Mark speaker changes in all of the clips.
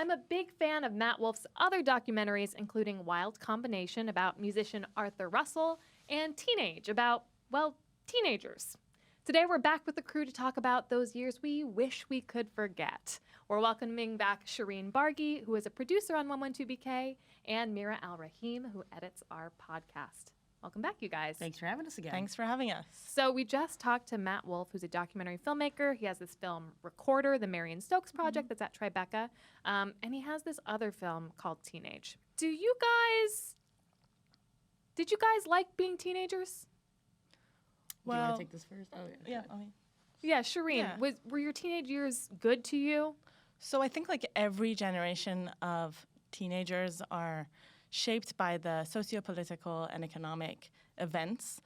Speaker 1: I'm a big fan of Matt Wolf's other documentaries, including Wild Combination about musician Arthur Russell and Teenage about, well, teenagers. Today we're back with the crew to talk about those years we wish we could forget. We're welcoming back Shireen Bargi, who is a producer on 112BK, and Mira Al-Rahim, who edits our podcast. Welcome back, you guys.
Speaker 2: Thanks for having us again.
Speaker 3: Thanks for having us.
Speaker 1: So we just talked to Matt Wolf, who's a documentary filmmaker. He has this film Recorder, the Marion Stokes project that's at Tribeca. And he has this other film called Teenage. Did you guys like being teenagers?
Speaker 2: Do you want
Speaker 3: Well,
Speaker 2: to take this first? Oh,
Speaker 3: yeah.
Speaker 1: Yeah, Shireen,
Speaker 3: Yeah.
Speaker 1: Were your teenage years good to you?
Speaker 3: So I think like every generation of teenagers are shaped by the socio-political and economic events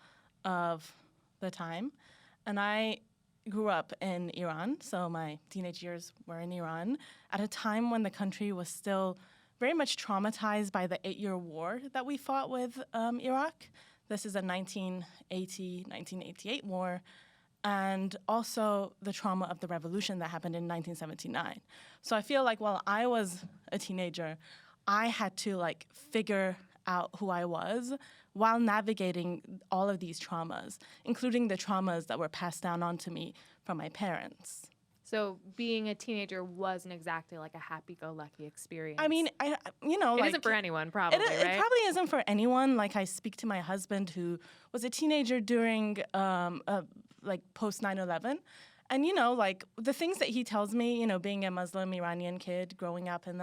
Speaker 3: of the time. And I grew up in Iran, so my teenage years were in Iran, at a time when the country was still very much traumatized by the 8-year war that we fought with Iraq. This is a 1988 war, and also the trauma of the revolution that happened in 1979. So I feel like while I was a teenager, I had to like figure out who I was while navigating all of these traumas, including the traumas that were passed down onto me from my parents.
Speaker 1: So being a teenager wasn't exactly like a happy-go-lucky experience.
Speaker 3: I mean,
Speaker 1: it
Speaker 3: like,
Speaker 1: isn't for anyone, probably,
Speaker 3: It
Speaker 1: right?
Speaker 3: probably isn't for anyone. Like, I speak to my husband who was a teenager during, like, post 9/11. And, like, the things that he tells me, being a Muslim Iranian kid growing up in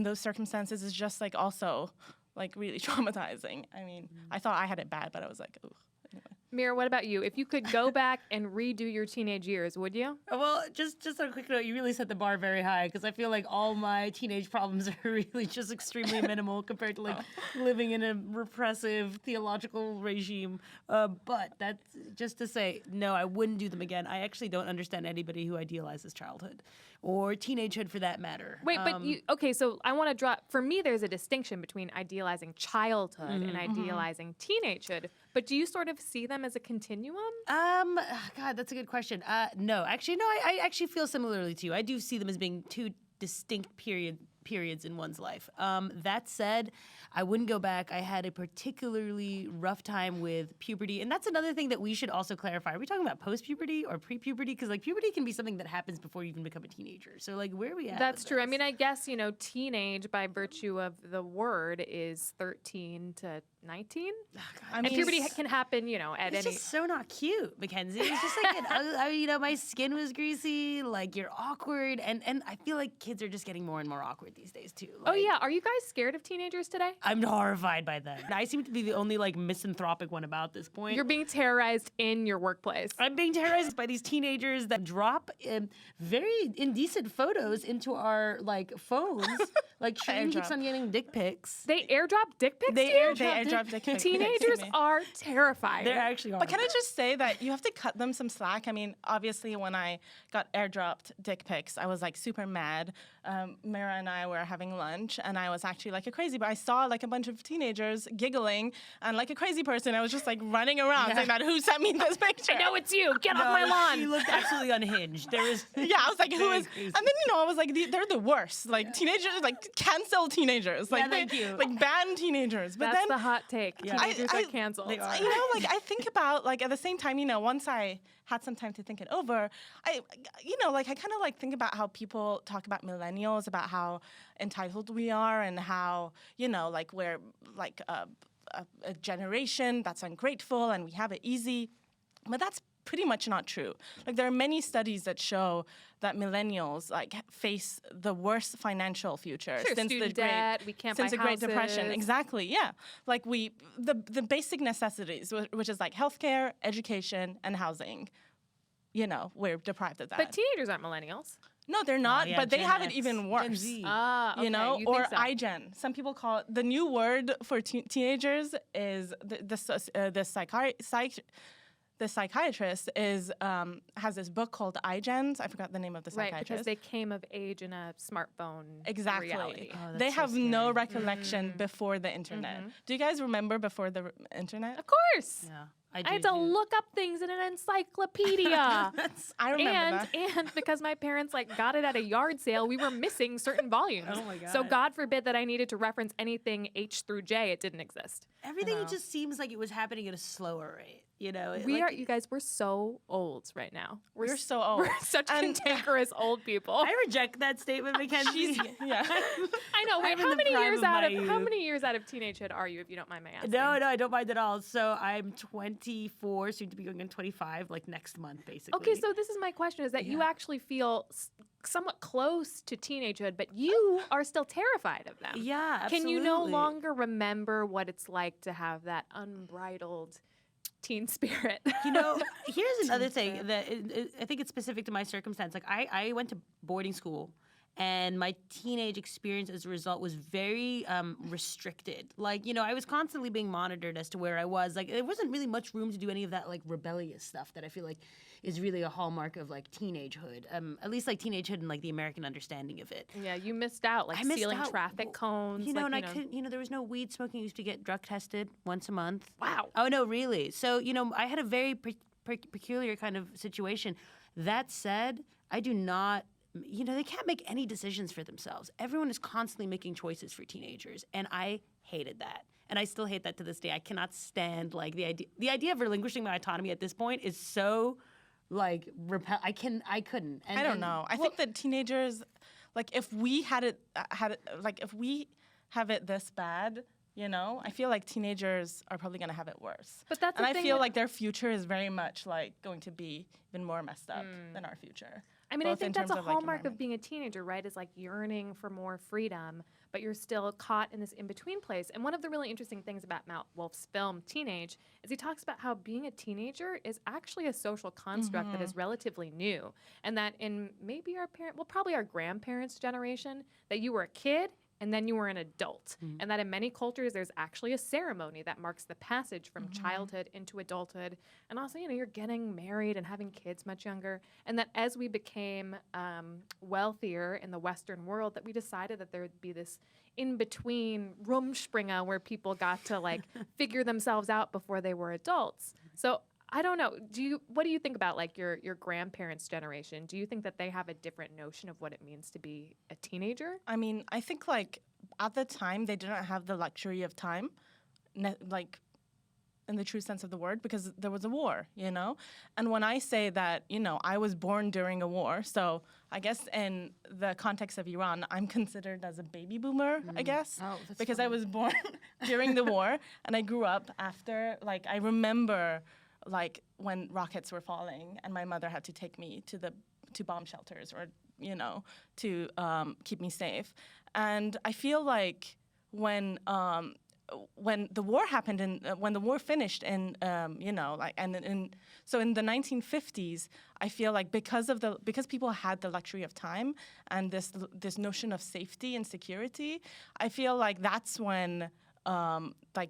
Speaker 3: those circumstances is just, like, also, like, really traumatizing. I mean, I thought I had it bad, but I was like, ooh. Anyway.
Speaker 1: Mira, what about you? If you could go back and redo your teenage years, would you?
Speaker 2: Well, just on a quick note, you really set the bar very high because I feel like all my teenage problems are really just extremely minimal compared to like living in a repressive theological regime. But that's just to say, no, I wouldn't do them again. I actually don't understand anybody who idealizes childhood or teenagehood for that matter.
Speaker 1: Wait, but okay, so I want to draw, for me, there's a distinction between idealizing childhood and idealizing teenagehood. But do you sort of see them as a continuum?
Speaker 2: God, that's a good question. No, actually, no, I actually feel similarly to you. I do see them as being two distinct periods in one's life. That said, I wouldn't go back. I had a particularly rough time with puberty, and that's another thing that we should also clarify. Are we talking about post-puberty or pre-puberty? Because like puberty can be something that happens before you even become a teenager. So like where are we at?
Speaker 1: That's true. I mean, I guess, teenage by virtue of the word is 13 to 19.
Speaker 2: Oh,
Speaker 1: And puberty can happen, at
Speaker 2: It's
Speaker 1: any...
Speaker 2: just so not cute, MacKenzie. It's just like, my skin was greasy, like you're awkward. And I feel like kids are just getting more and more awkward these days too.
Speaker 1: Oh yeah, are you guys scared of teenagers today?
Speaker 2: I'm horrified by them. I seem to be the only like misanthropic one about this point.
Speaker 1: You're being terrorized in your workplace.
Speaker 2: I'm being terrorized by these teenagers that drop very indecent photos into our like phones. Like Shane keeps on getting dick pics.
Speaker 1: They airdrop dick pics
Speaker 3: They
Speaker 1: to you?
Speaker 3: airdrop dick pics.
Speaker 1: Teenagers are terrifying.
Speaker 2: They actually are.
Speaker 3: But can I just say that you have to cut them some slack? I mean, obviously, when I got airdropped dick pics, I was like super mad. Mira and I were having lunch, and I was actually like a crazy. But I saw like a bunch of teenagers giggling, and like a crazy person, I was just like running around saying that who sent me this picture?
Speaker 1: I know it's you. Get off my lawn.
Speaker 2: You looked absolutely unhinged. There was
Speaker 3: Yeah, I was like, who is?
Speaker 2: crazy.
Speaker 3: And then I was like, they're the worst. Like teenagers, like cancel teenagers. Like
Speaker 2: thank you.
Speaker 3: like ban teenagers. But
Speaker 1: That's
Speaker 3: then
Speaker 1: the hot take. Teenagers
Speaker 3: I-
Speaker 1: are canceled.
Speaker 2: They are.
Speaker 3: like I think about like at the same time, once I had some time to think it over, I kind of like think about how people talk about millennials, about how entitled we are, and how like we're like a generation that's ungrateful and we have it easy, but that's pretty much not true. Like there are many studies that show that millennials like face the worst financial future
Speaker 1: Sure,
Speaker 3: since
Speaker 1: student
Speaker 3: the
Speaker 1: debt, we can't
Speaker 3: since
Speaker 1: buy
Speaker 3: the Great Depression.
Speaker 1: houses.
Speaker 3: Exactly, yeah. Like the basic necessities, which is like healthcare, education, and housing. We're deprived of that.
Speaker 1: But teenagers aren't millennials.
Speaker 3: No, they're not.
Speaker 2: yeah,
Speaker 3: but they
Speaker 2: Gen
Speaker 3: have it
Speaker 2: X,
Speaker 3: even
Speaker 2: Gen
Speaker 3: worse.
Speaker 2: Z.
Speaker 1: Ah, okay. You
Speaker 3: Or
Speaker 1: think so.
Speaker 3: iGen. Some people call it the new word for teenagers is the psychiatrist is has this book called iGens. I forgot the name of the
Speaker 1: Right,
Speaker 3: psychiatrist.
Speaker 1: because they came of age in a smartphone
Speaker 3: Exactly.
Speaker 1: reality.
Speaker 2: Oh, that's
Speaker 3: They
Speaker 2: so
Speaker 3: have no
Speaker 2: scary.
Speaker 3: recollection before the internet. Do you guys remember before the internet?
Speaker 1: Of course.
Speaker 2: Yeah.
Speaker 1: I had to look up things in an encyclopedia.
Speaker 3: I remember that.
Speaker 1: And because my parents got it at a yard sale, we were missing certain volumes.
Speaker 2: Oh my God.
Speaker 1: So God forbid that I needed to reference anything H through J. It didn't exist.
Speaker 2: Everything just seems like it was happening at a slower rate. You know,
Speaker 1: You guys, we're so old right now.
Speaker 3: We're so old.
Speaker 1: We're such cantankerous old people.
Speaker 2: I reject that statement, MacKenzie.
Speaker 3: Yeah.
Speaker 1: I know. Wait,
Speaker 2: I'm in
Speaker 1: how
Speaker 2: the
Speaker 1: many
Speaker 2: prime
Speaker 1: years
Speaker 2: of
Speaker 1: out
Speaker 2: my
Speaker 1: of
Speaker 2: youth.
Speaker 1: how many years out of teenagehood are you, if you don't mind my asking?
Speaker 2: No, I don't mind at all. So I'm 24, soon to be going on 25, next month, basically.
Speaker 1: Okay, so this is my question: is that you actually feel somewhat close to teenagehood, but you are still terrified of them?
Speaker 2: Yeah, absolutely.
Speaker 1: Can you no longer remember what it's like to have that unbridled teen spirit?
Speaker 2: You know, here's another thing that I think it's specific to my circumstance. I went to boarding school, and my teenage experience as a result was very restricted. I was constantly being monitored as to where I was. There wasn't really much room to do any of that rebellious stuff that I feel like is really a hallmark of teenagehood. At least teenagehood and the American understanding of it.
Speaker 1: Yeah, you missed out.
Speaker 2: I missed
Speaker 1: stealing
Speaker 2: out.
Speaker 1: traffic cones.
Speaker 2: I couldn't. There was no weed smoking. I used to get drug tested once a month.
Speaker 1: Wow.
Speaker 2: Oh no, really? So I had a very peculiar kind of situation. That said, I do not. They can't make any decisions for themselves. Everyone is constantly making choices for teenagers, and I hated that. And I still hate that to this day. I cannot stand the idea of relinquishing my autonomy at this point is so I couldn't.
Speaker 3: I don't know. I think that teenagers, if we if we have it this bad, I feel like teenagers are probably going to have it worse.
Speaker 1: But that's
Speaker 3: and
Speaker 1: the
Speaker 3: I
Speaker 1: thing
Speaker 3: feel like their future is very much going to be even more messed up than our future.
Speaker 1: I mean, I
Speaker 3: both in
Speaker 1: think that's a
Speaker 3: terms of,
Speaker 1: hallmark of
Speaker 3: environment.
Speaker 1: being a teenager, right? Is yearning for more freedom, but you're still caught in this in-between place. And one of the really interesting things about Matt Wolf's film, Teenage, is he talks about how being a teenager is actually a social construct that is relatively new. And that in maybe probably our grandparents' generation, that you were a kid and then you were an adult. And that in many cultures, there's actually a ceremony that marks the passage from childhood into adulthood. And also, you're getting married and having kids much younger. And that as we became wealthier in the Western world, that we decided that there would be this in-between Rumspringa where people got to figure themselves out before they were adults. So I don't know. What do you think about your grandparents' generation? Do you think that they have a different notion of what it means to be a teenager?
Speaker 3: I mean, I think at the time they didn't have the luxury of time, in the true sense of the word, because there was a war, And when I say that, I was born during a war, so I guess in the context of Iran, I'm considered as a baby boomer, I guess, because I was born during the war and I grew up after. I remember. When rockets were falling and my mother had to take me to bomb shelters or to keep me safe. And I feel when the war happened and when the war finished and so in the 1950s, I feel because people had the luxury of time and this notion of safety and security, I feel that's when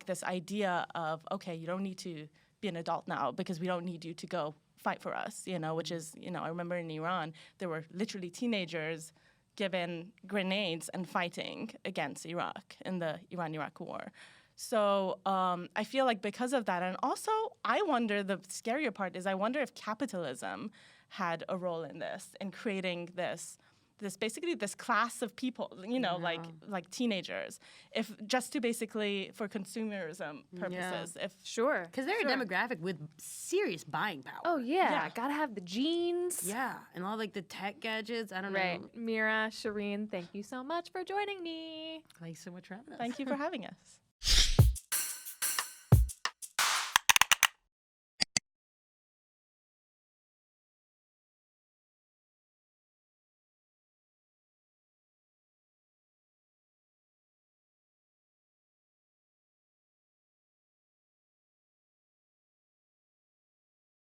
Speaker 3: this idea of, okay, you don't need to be an adult now because we don't need you to go fight for us, which is, I remember in Iran, there were literally teenagers given grenades and fighting against Iraq in the Iran-Iraq war. So I feel because of that, and also I wonder, the scarier part is I wonder if capitalism had a role in this, in creating this basically this class of people, like teenagers, if just to basically for consumerism purposes.
Speaker 1: Sure.
Speaker 2: Because they're a demographic with serious buying power.
Speaker 1: Oh, yeah. Gotta have the jeans.
Speaker 2: Yeah. And all the tech gadgets. I don't
Speaker 1: Right.
Speaker 2: know.
Speaker 1: Mira, Shireen, thank you so much for joining me.
Speaker 2: Thanks so much for having us.
Speaker 3: Thank you for having us.